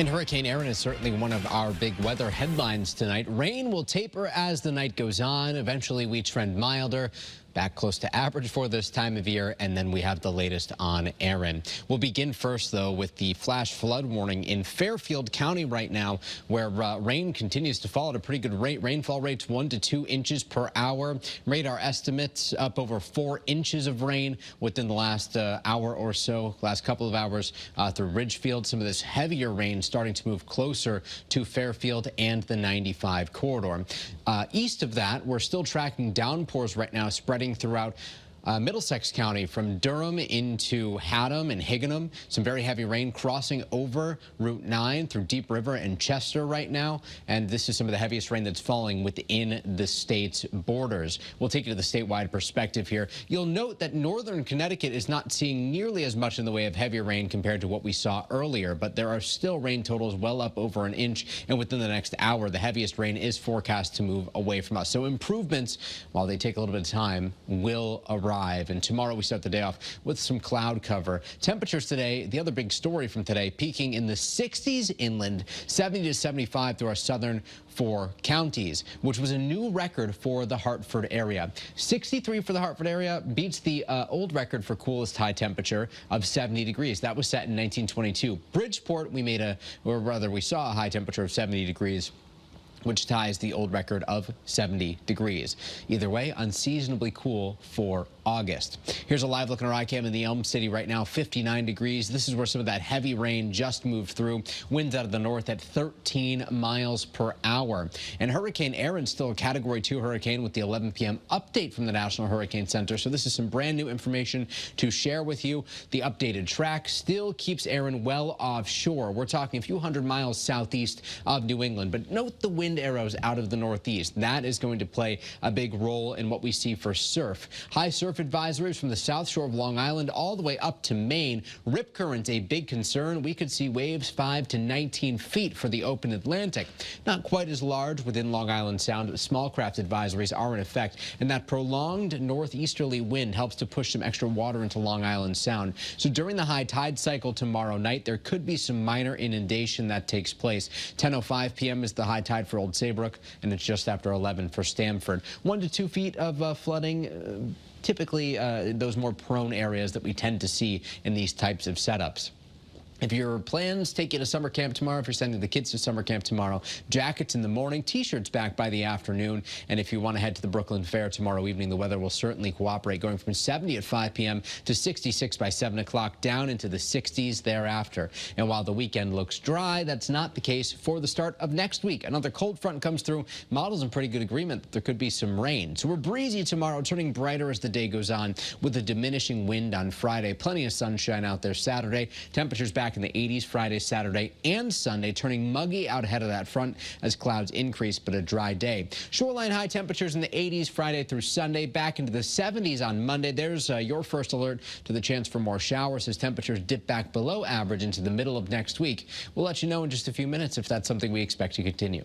And Hurricane Erin is certainly one of our big weather headlines tonight. Rain will taper as the night goes on. Eventually, we trend milder, back close to average for this time of year, and then we have the latest on Erin. We'll begin first, though, with the flash flood warning in Fairfield County right now, where rain continues to fall at a pretty good rate. Rainfall rates 1 to 2 inches per hour. Radar estimates up over 4 inches of rain within the last hour or so, last couple of hours through Ridgefield. Some of this heavier rain starting to move closer to Fairfield and the 95 corridor. East of that, we're still tracking downpours right now, spreading throughout Middlesex County from Durham into Haddam and Higganum. Some very heavy rain crossing over Route 9 through Deep River and Chester right now. And this is some of the heaviest rain that's falling within the state's borders. We'll take you to the statewide perspective here. You'll note that northern Connecticut is not seeing nearly as much in the way of heavy rain compared to what we saw earlier, but there are still rain totals well up over an inch. And within the next hour, the heaviest rain is forecast to move away from us. So improvements, while they take a little bit of time, will arrive. And tomorrow we start the day off with some cloud cover. Temperatures today, the other big story from today, peaking in the 60s inland, 70 to 75 through our southern 4 counties, which was a new record for the Hartford area. 63 for the Hartford area beats the old record for coolest high temperature of 70 degrees. That was set in 1922. Bridgeport, we saw a high temperature of 70 degrees, which ties the old record of 70 degrees. Either way, unseasonably cool for August. Here's a live look at our iCam in the Elm City right now, 59 degrees. This is where some of that heavy rain just moved through. Winds out of the north at 13 miles per hour. And Hurricane Erin still a Category 2 hurricane with the 11 p.m. update from the National Hurricane Center. So this is some brand new information to share with you. The updated track still keeps Erin well offshore. We're talking a few hundred miles southeast of New England. But note the wind arrows out of the northeast. That is going to play a big role in what we see for surf. High surf advisories from the south shore of Long Island all the way up to Maine. Rip currents a big concern. We could see waves 5 to 19 feet for the open Atlantic. Not quite as large within Long Island Sound, but small craft advisories are in effect, and that prolonged northeasterly wind helps to push some extra water into Long Island Sound. So during the high tide cycle tomorrow night, there could be some minor inundation that takes place. 10:05 p.m. is the high tide for Old Saybrook, and it's just after 11 for Stamford. 1 to 2 feet of flooding, typically those more prone areas that we tend to see in these types of setups. If your plans take you to summer camp tomorrow, if you're sending the kids to summer camp tomorrow, jackets in the morning, T-shirts back by the afternoon. And if you want to head to the Brooklyn Fair tomorrow evening, the weather will certainly cooperate, going from 70 at 5 p.m. to 66 by 7 o'clock, down into the 60s thereafter. And while the weekend looks dry, that's not the case for the start of next week. Another cold front comes through. Models in pretty good agreement that there could be some rain. So we're breezy tomorrow, turning brighter as the day goes on with a diminishing wind on Friday. Plenty of sunshine out there Saturday. Temperatures back in the 80s Friday, Saturday, and Sunday, turning muggy out ahead of that front as clouds increase, but a dry day. Shoreline high temperatures in the 80s Friday through Sunday, back into the 70s on Monday. There's your first alert to the chance for more showers as temperatures dip back below average into the middle of next week. We'll let you know in just a few minutes if that's something we expect to continue.